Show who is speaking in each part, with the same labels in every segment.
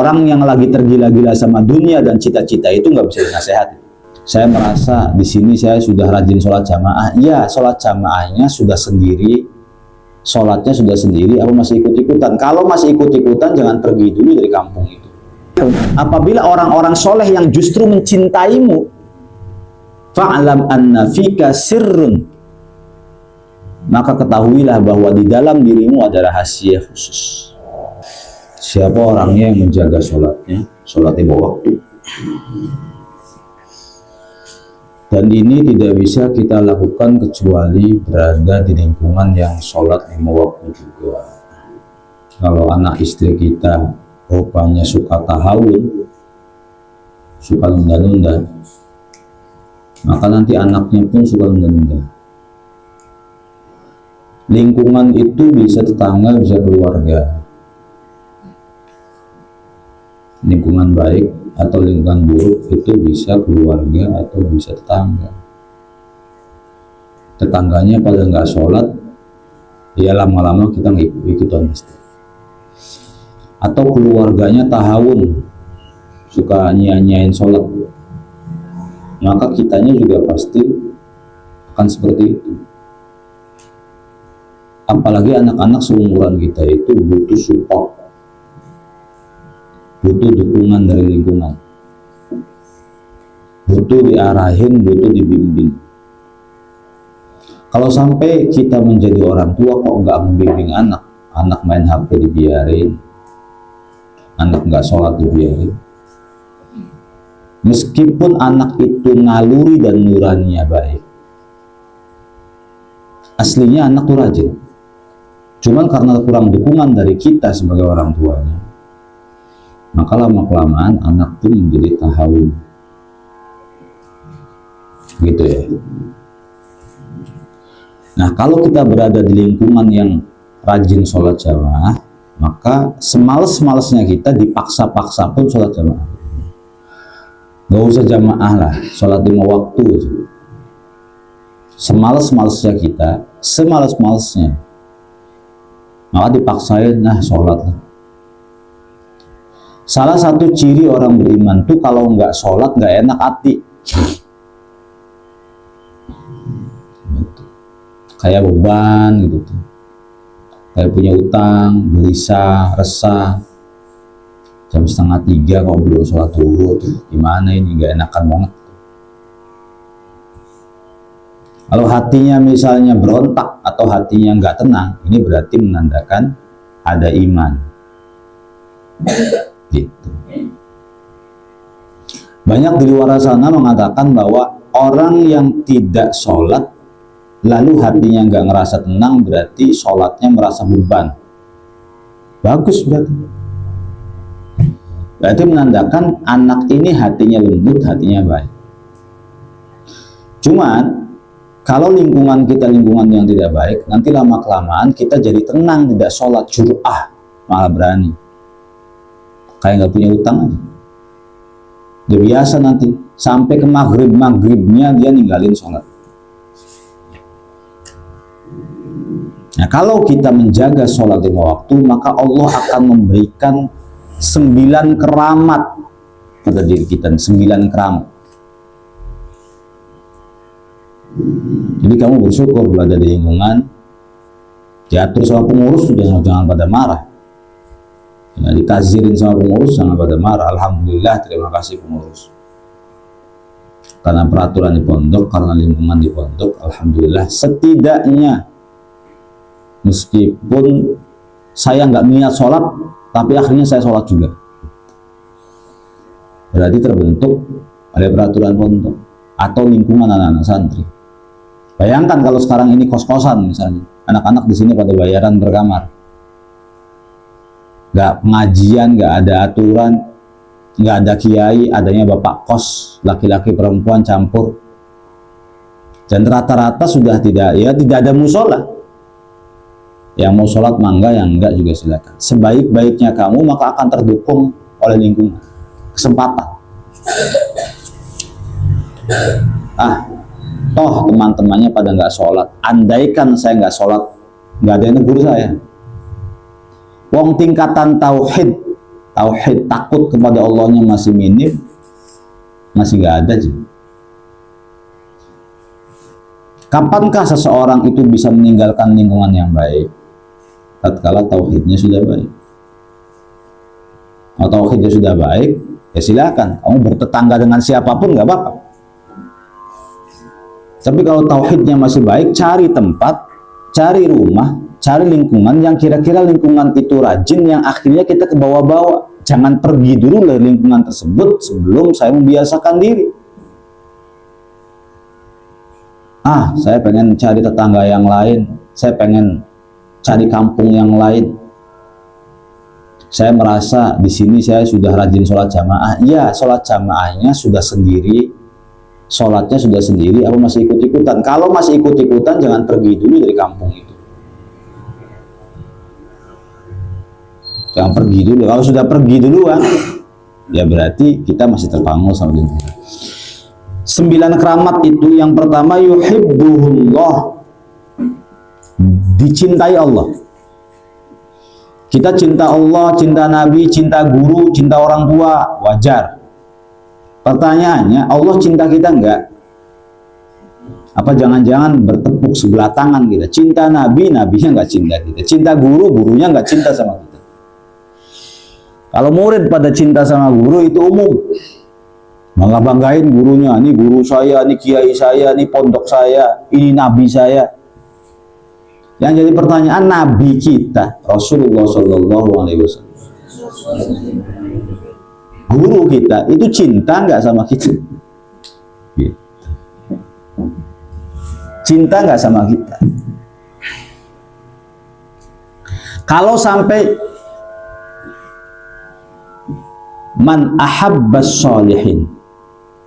Speaker 1: Orang yang lagi tergila-gila sama dunia dan cita-cita itu nggak bisa dinasehati. Saya merasa di sini saya sudah rajin sholat jamaah. Iya, sholat jamaahnya sudah sendiri, sholatnya sudah sendiri. Apa masih ikut-ikutan? Kalau masih ikut-ikutan, jangan pergi dulu dari kampung itu. Apabila orang-orang soleh yang justru mencintaimu, fa'lam anna fika sirrun, maka ketahuilah bahwa di dalam dirimu ada rahasia khusus. Siapa orangnya yang menjaga sholatnya, sholat lima waktu. Dan ini tidak bisa kita lakukan kecuali berada di lingkungan yang sholat lima waktu juga. Kalau anak istri kita rupanya suka tahawun, suka nunda-nunda, maka nanti anaknya pun suka nunda-nunda. Lingkungan itu bisa tetangga, bisa keluarga. Lingkungan baik atau lingkungan buruk itu bisa keluarga atau bisa tetangga. Tetangganya pada nggak sholat, ya lama-lama kita ngikut-ikutan pasti. Atau keluarganya tahawun, suka nyanyain sholat, maka kitanya juga pasti akan seperti itu. Apalagi anak-anak seumuran kita itu butuh support, butuh dukungan dari lingkungan, butuh diarahin, butuh dibimbing. Kalau sampai kita menjadi orang tua kok nggak membimbing anak, anak main HP dibiarin, anak nggak sholat dibiarin, meskipun anak itu naluri dan nuraninya baik, aslinya anak tuh rajin, cuman karena kurang dukungan dari kita sebagai orang tuanya, maka lama-kelamaan anak pun menjadi tahawun, gitu ya. Nah, kalau kita berada di lingkungan yang rajin sholat jamaah, maka semales-malesnya kita dipaksa-paksa pun sholat jamaah. Gak usah jamaah lah, sholat lima waktu. Semales-malesnya kita, semales-malesnya, maka dipaksain, nah sholat lah. Salah satu ciri orang beriman tuh kalau nggak sholat nggak enak hati, gitu. Kayak beban gitu tuh, kayak punya utang, gelisah, resah. Jam 2:30 kalau belum sholat dulu tuh gimana ini, nggak enakan banget. Kalau hatinya misalnya berontak atau hatinya nggak tenang, ini berarti menandakan ada iman. Gitu. Banyak di luar sana mengatakan bahwa orang yang tidak sholat lalu hatinya nggak ngerasa tenang, berarti sholatnya merasa beban. Bagus berarti. Berarti menandakan anak ini hatinya lembut, hatinya baik. Cuman kalau lingkungan kita lingkungan yang tidak baik, nanti lama-kelamaan kita jadi tenang, tidak sholat, jur'ah, malah berani. Kayak nggak punya utang aja. Dia biasa nanti sampai ke maghribnya dia ninggalin sholat. Nah, kalau kita menjaga sholat lima waktu, maka Allah akan memberikan 9 keramat pada diri kita, 9 keramat. Jadi kamu bersyukur berada di lingkungan diatur sama pengurus, sudah jangan pada marah. Ya, ditazirin sama pengurus jangan pada marah. Alhamdulillah, terima kasih pengurus. Karena peraturan di pondok, karena lingkungan di pondok, alhamdulillah setidaknya meskipun saya nggak niat sholat, tapi akhirnya saya sholat juga. Berarti terbentuk ada peraturan pondok atau lingkungan anak-anak santri. Bayangkan kalau sekarang ini kos-kosan misalnya, anak-anak di sini pada bayaran per kamar. Nggak pengajian, nggak ada aturan, nggak ada kiai, adanya bapak kos, laki-laki perempuan campur, dan rata-rata sudah tidak ada musola. Yang mau sholat mangga, yang enggak juga silakan. Sebaik-baiknya kamu maka akan terdukung oleh lingkungan, kesempatan. Toh teman-temannya pada nggak sholat, andaikan saya nggak sholat, nggak ada yang negur saya. Wong tingkatan tauhid tauhid takut kepada Allahnya masih minim, masih nggak ada aja. Kapankah seseorang itu bisa meninggalkan lingkungan yang baik? Tatkala tauhidnya sudah baik. Kalau tauhidnya sudah baik, ya silakan kamu bertetangga dengan siapapun nggak apa-apa. Tapi kalau tauhidnya masih baik, cari tempat, cari rumah, cari lingkungan yang kira-kira lingkungan itu rajin, yang akhirnya kita ke bawah-bawah. Jangan pergi dulu dari lingkungan tersebut sebelum saya membiasakan diri. Saya pengen cari tetangga yang lain, saya pengen cari kampung yang lain. Saya merasa di sini saya sudah rajin sholat jamaah. Iya, sholat jamaahnya sudah sendiri, sholatnya sudah sendiri, apa masih ikut-ikutan? Kalau masih ikut-ikutan, jangan pergi dulu dari kampung itu. Jangan pergi dulu. Kalau sudah pergi duluan, ya berarti kita masih terpanggul sama lingkungan. 9 keramat itu, yang pertama yuhibbuhullah, dicintai Allah. Kita cinta Allah, cinta Nabi, cinta guru, cinta orang tua, wajar. Pertanyaannya, Allah cinta kita enggak? Apa jangan-jangan bertepuk sebelah tangan kita? Cinta Nabi, Nabinya enggak cinta kita. Cinta guru, gurunya enggak cinta sama kita. Kalau murid pada cinta sama guru itu umum. Bangga-banggain gurunya, ini guru saya, ini kiai saya, ini pondok saya, ini nabi saya. Yang jadi pertanyaan, nabi kita Rasulullah Shallallahu Alaihi Wasallam, guru kita itu cinta nggak sama kita? Gitu. Cinta nggak sama kita? Kalau sampai man ahabbas sholihin,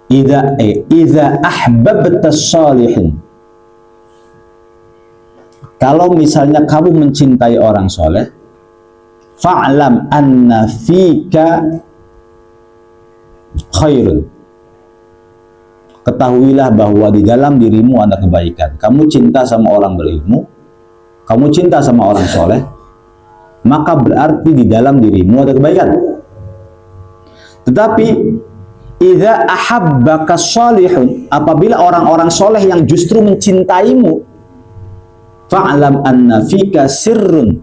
Speaker 1: idza ahbabtas sholihin, kalau misalnya kamu mencintai orang soleh, fa'lam anna fika khairun, ketahuilah bahwa di dalam dirimu ada kebaikan. Kamu cinta sama orang berilmu, kamu cinta sama orang soleh, maka berarti di dalam dirimu ada kebaikan. Tetapi idza ahabbaka sholihun, apabila orang-orang soleh yang justru mencintaimu, fa'lam anna fika sirrun,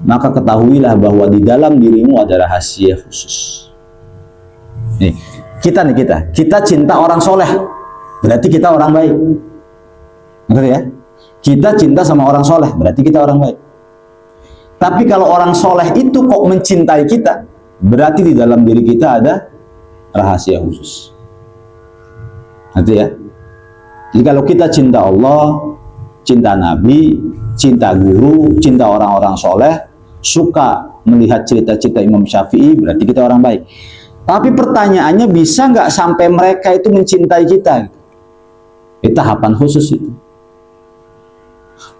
Speaker 1: maka ketahuilah bahwa di dalam dirimu ada rahasia khusus. Nih, kita cinta orang soleh, berarti kita orang baik. Ngerti ya? Kita cinta sama orang soleh, berarti kita orang baik. Tapi kalau orang soleh itu kok mencintai kita, berarti di dalam diri kita ada rahasia khusus. Ngerti ya? Jadi kalau kita cinta Allah, cinta Nabi, cinta guru, cinta orang-orang soleh, suka melihat cerita-cerita Imam Syafi'i, berarti kita orang baik. Tapi pertanyaannya, bisa nggak sampai mereka itu mencintai kita? Itu tahapan khusus itu.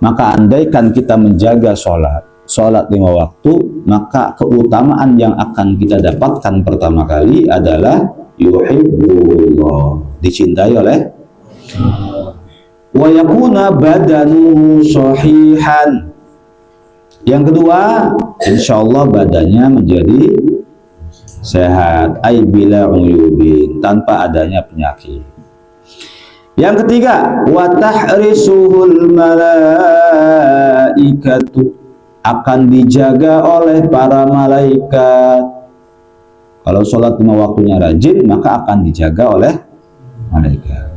Speaker 1: Maka andaikan kita menjaga sholat 5 waktu, maka keutamaan yang akan kita dapatkan pertama kali adalah yuhibbullah, dicintai oleh wa yakuna badanuhu shahihan. Yang kedua, insya Allah badannya menjadi sehat, ay bila uyubin, tanpa adanya penyakit. Yang ketiga, wa tahrisuhul malaikatu, akan dijaga oleh para malaikat. Kalau sholat 5 waktunya rajin, maka akan dijaga oleh malaikat.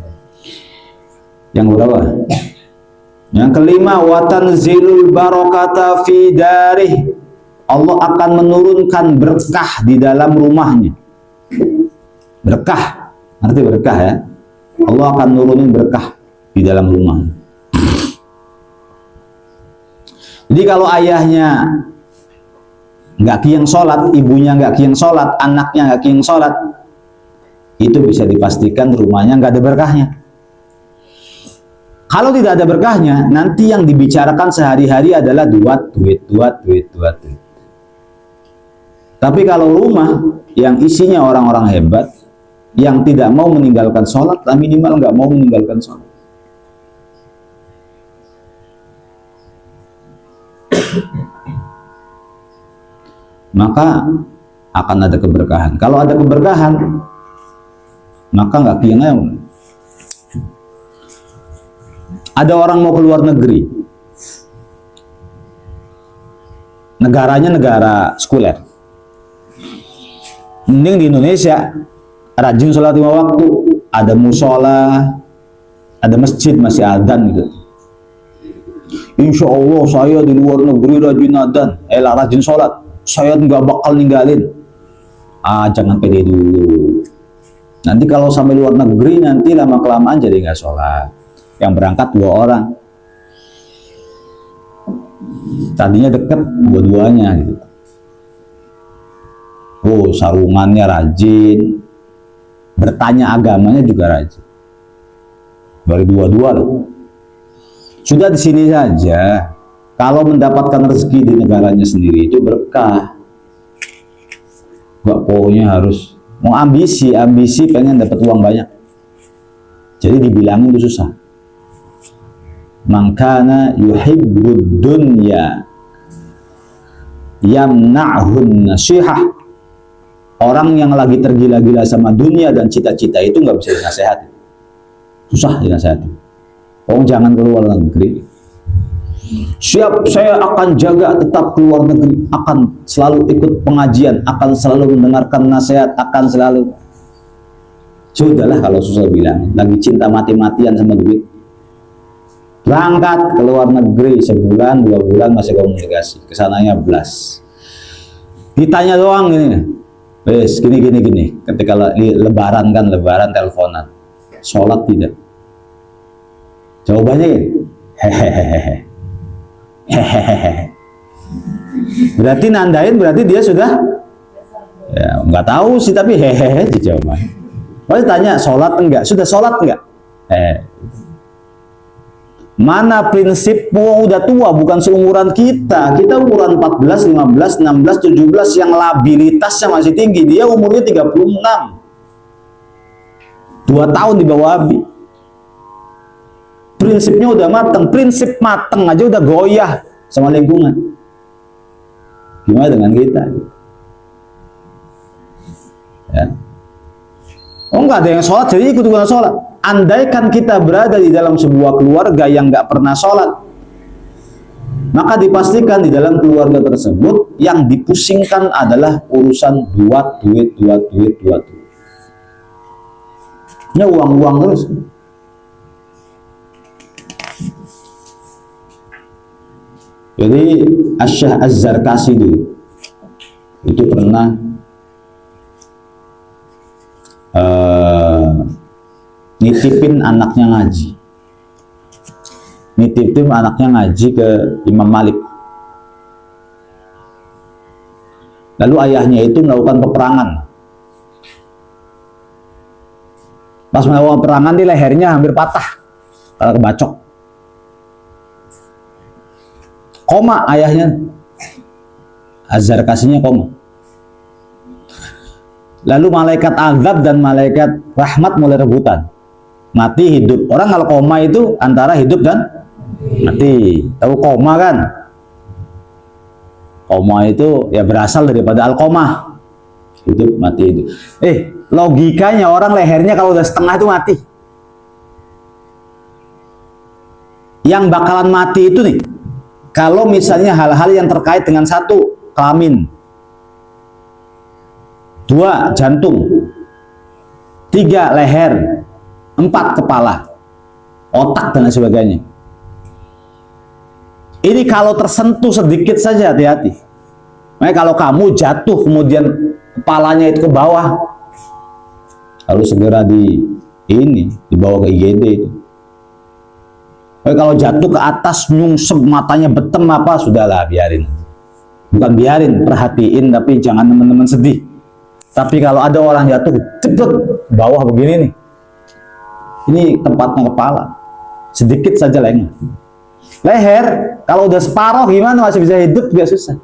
Speaker 1: Yang berapa? Yang kelima, wa tanzilul barakata fi darih, Allah akan menurunkan berkah di dalam rumahnya. Berkah, arti berkah ya. Allah akan nurunin berkah di dalam rumahnya. Jadi kalau ayahnya nggak kiyang sholat, ibunya nggak kiyang sholat, anaknya nggak kiyang sholat, itu bisa dipastikan rumahnya nggak ada berkahnya. Kalau tidak ada berkahnya, nanti yang dibicarakan sehari-hari adalah duit. Tapi kalau rumah yang isinya orang-orang hebat, yang tidak mau meninggalkan sholat, minimal nggak mau meninggalkan sholat. maka akan ada keberkahan. Kalau ada keberkahan, maka nggak kiangan. Ada orang mau keluar negeri, negaranya negara sekuler, mending di Indonesia rajin sholat 5 waktu, ada musola, ada masjid masih adzan gitu. Insya Allah saya di luar negeri rajin adzan, rajin sholat, saya nggak bakal ninggalin. Jangan pede dulu. Nanti kalau sampai luar negeri, nanti lama kelamaan jadi nggak sholat. Yang berangkat 2 orang, tadinya deket dua-duanya gitu. Oh, sarungannya rajin, bertanya agamanya juga rajin. Dari dua-dua loh. Sudah di sini saja, kalau mendapatkan rezeki di negaranya sendiri itu berkah. Gak pokoknya harus mau ambisi pengen dapat uang banyak. Jadi dibilangin itu susah. Mangkana yuhibbud dunya yamna'hun nasihah. Orang yang lagi tergila-gila sama dunia dan cita-cita itu nggak bisa dinasehati. Susah dinasehati. Oh, jangan keluar negeri. Siap, saya akan jaga tetap keluar negeri, akan selalu ikut pengajian, akan selalu mendengarkan nasihat, akan selalu. Sudahlah kalau susah bilang, lagi cinta mati-matian sama duit. Berangkat ke luar negeri sebulan, 2 bulan masih komunikasi, kesananya belas. Ditanya doang ini, wes gini. Ketika lebaran teleponan, sholat tidak? Jawabannya gini, hehehe. Berarti nandain, berarti dia sudah, ya nggak tahu sih tapi hehehe jawabannya. Pasti tanya sholat enggak? Sudah sholat enggak? Mana prinsip udah tua, bukan seumuran kita. Kita umuran 14, 15, 16, 17 yang labilitasnya masih tinggi. Dia umurnya 36. 2 tahun di bawah Abi. Prinsipnya udah mateng. Prinsip mateng aja udah goyah sama lingkungan. Gimana dengan kita? Ya. Oh, enggak ada yang sholat, jadi ikut-ikutan sholat. Andaikan kita berada di dalam sebuah keluarga yang nggak pernah sholat, maka dipastikan di dalam keluarga tersebut yang dipusingkan adalah urusan duit. Ya uang terus. Jadi Asy-Syaikh Az-Zarkashi dulu itu pernah nitipin anaknya ngaji ke Imam Malik. Lalu ayahnya itu melakukan peperangan. Pas melakukan peperangan di lehernya hampir patah karena kebacok. Koma ayahnya, Az-Zarkashinya koma. Lalu malaikat azab dan malaikat rahmat mulai rebutan. Mati hidup. Orang kalau koma itu antara hidup dan mati. Tahu koma kan? Koma itu ya berasal daripada al-komah. Hidup mati hidup. Logikanya orang lehernya kalau udah setengah itu mati. Yang bakalan mati itu nih, kalau misalnya hal-hal yang terkait dengan 1, kelamin, 2, jantung, 3, leher, 4, kepala, otak dan sebagainya. Ini kalau tersentuh sedikit saja hati-hati. Makanya kalau kamu jatuh kemudian kepalanya itu ke bawah, harus segera dibawa ke IGD itu. Kalau jatuh ke atas nyungsep matanya betem apa, sudahlah biarin. Bukan biarin, perhatiin, tapi jangan teman-teman sedih. Tapi kalau ada orang jatuh cepet bawah begini nih, ini tempatnya kepala, sedikit saja lengah. Leher kalau udah separuh gimana, masih bisa hidup juga susah.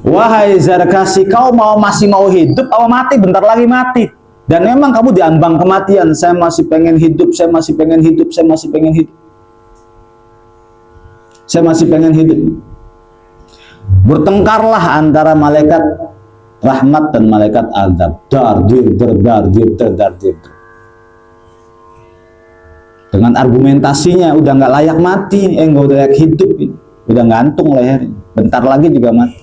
Speaker 1: Wahai Zarkashi, kau masih mau hidup apa mati? Bentar lagi mati. Dan memang kamu diambang kematian. Saya masih pengen hidup, saya masih pengen hidup, saya masih pengen hidup. saya masih pengen hidup. Bertengkarlah antara malaikat rahmat dan malaikat azab. Dar dir dar dir dar dir. Dengan argumentasinya udah nggak layak mati, nggak udah layak hidup, udah gantung leher, bentar lagi juga mati.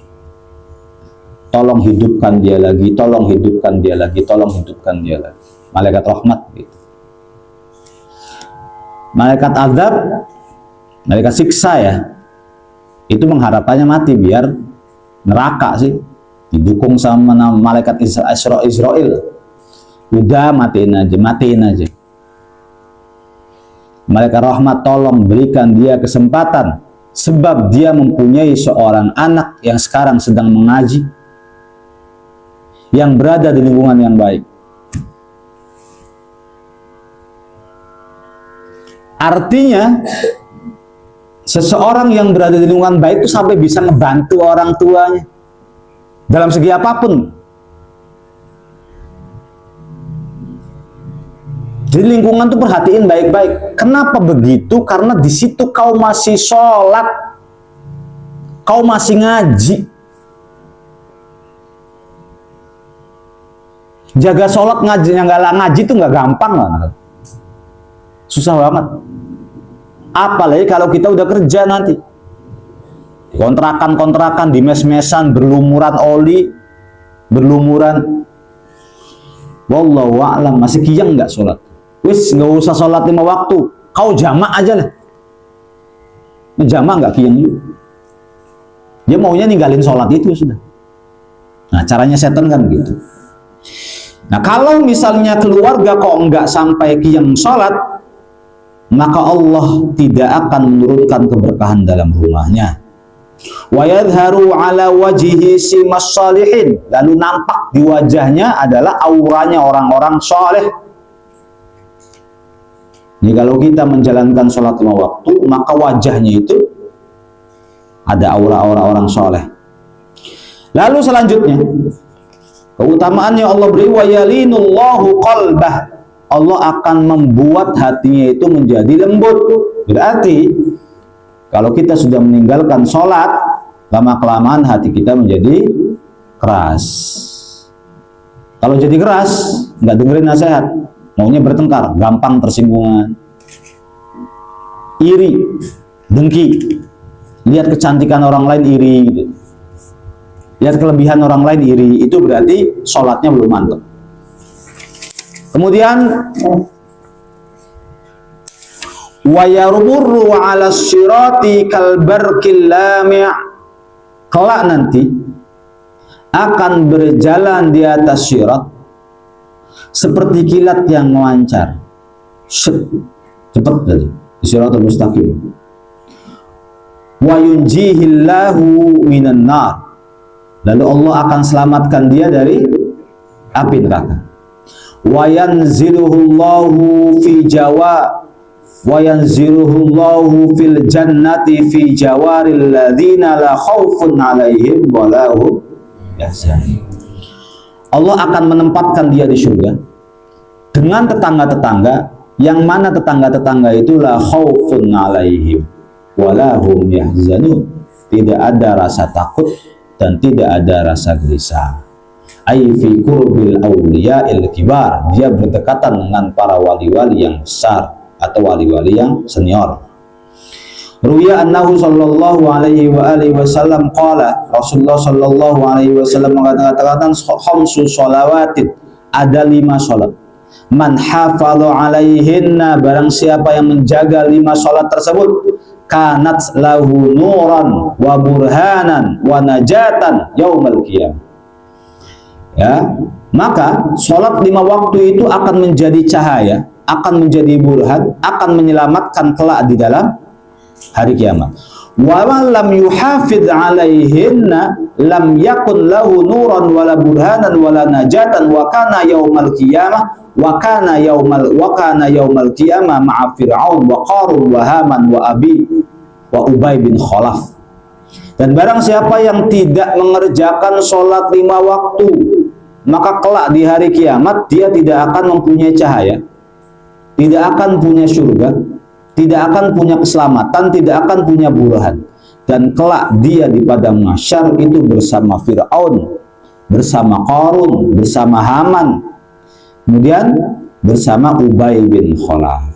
Speaker 1: Tolong hidupkan dia lagi, tolong hidupkan dia lagi, tolong hidupkan dia lagi. Malaikat rahmat gitu. Malaikat azab, malaikat siksa ya, itu mengharapannya mati biar neraka sih, didukung sama malaikat Israel. Udah matiin aja, matiin aja. Malaikat rahmat, tolong berikan dia kesempatan, sebab dia mempunyai seorang anak yang sekarang sedang mengaji, yang berada di lingkungan yang baik. Artinya seseorang yang berada di lingkungan baik itu sampai bisa ngebantu orang tuanya dalam segi apapun. Jadi lingkungan tuh perhatiin baik-baik. Kenapa begitu? Karena di situ kau masih sholat, kau masih ngaji. Jaga sholat, ngaji, yang nggak ngaji itu nggak gampang lah, susah banget. Apalagi kalau kita udah kerja nanti, kontrakan-kontrakan, di mes-mesan, berlumuran oli, berlumuran. Wallahu a'lam, masih kiyang nggak sholat? Wis nggak usah sholat 5 waktu, kau jamak aja lah. Jamak nggak kiyang juga. Dia maunya ninggalin sholat itu sudah. Nah caranya setan kan gitu. Nah kalau misalnya keluarga kok nggak sampai kiyang sholat, maka Allah tidak akan menurunkan keberkahan dalam rumahnya. Wa yadharu ala wajhihi simas shalihin, lalu nampak di wajahnya adalah auranya orang-orang soleh. Jadi kalau kita menjalankan sholat 5 waktu, maka wajahnya itu ada aura-aura orang soleh. Lalu selanjutnya, keutamaannya Allah beri, wa yalinullahu qalbah, Allah akan membuat hatinya itu menjadi lembut. Berarti kalau kita sudah meninggalkan sholat, lama-kelamaan hati kita menjadi keras. Kalau jadi keras, nggak dengerin nasihat, maunya bertengkar, gampang tersinggungan, iri, dengki, lihat kecantikan orang lain iri, gitu. Lihat kelebihan orang lain iri, itu berarti sholatnya belum mantap. Kemudian wa yarmurru 'ala sirati kalbarqil lami', kelak nanti akan berjalan di atas sirat seperti kilat yang memancar. Cepat tadi di siratal mustaqim. Wa yunjihillahu minan nar, lalu Allah akan selamatkan dia dari api neraka. Wa yanziluhullahu fi jawa wa yanziluhullahu fil jannati fi jawaril ladzina la khaufun 'alaihim wa la hum yahzanun. Allah akan menempatkan dia di surga dengan tetangga-tetangga yang mana tetangga-tetangga itu la khaufun 'alaihim wa la hum yahzanun, tidak ada rasa takut dan tidak ada rasa gelisah. Ai fi qurbil awliya'il kibar, dia berdekatan dengan para wali-wali yang besar atau wali-wali yang senior. Ruya annahu sallallahu alaihi wa alihi wasallam qala, Rasulullah sallallahu alaihi wasallam mengatakan khamsu shalawatin, ada 5 salat. Man hafadha alaihinna, barang siapa yang menjaga 5 salat tersebut, kanat lahu nuran wa burhanan wa najatan yaumal qiyamah. Ya, maka sholat 5 waktu itu akan menjadi cahaya, akan menjadi burhan, akan menyelamatkan kelak di dalam hari kiamat. Wa man lam yuhafidz 'alaihinna lam yakun lahu nuran wala burhanan wala najatan wa kana yaumal qiyamah wa kana yaumal qiyamah ma'a fir'aun wa qarun wa haman wa abi wa ubay bin khalaf. Dan barang siapa yang tidak mengerjakan sholat 5 waktu, maka kelak di hari kiamat dia tidak akan mempunyai cahaya, tidak akan punya surga, tidak akan punya keselamatan, tidak akan punya burhan. Dan kelak dia di padang mahsyar itu bersama Fir'aun, bersama Qarun, bersama Haman, kemudian bersama Ubay bin Khalaf.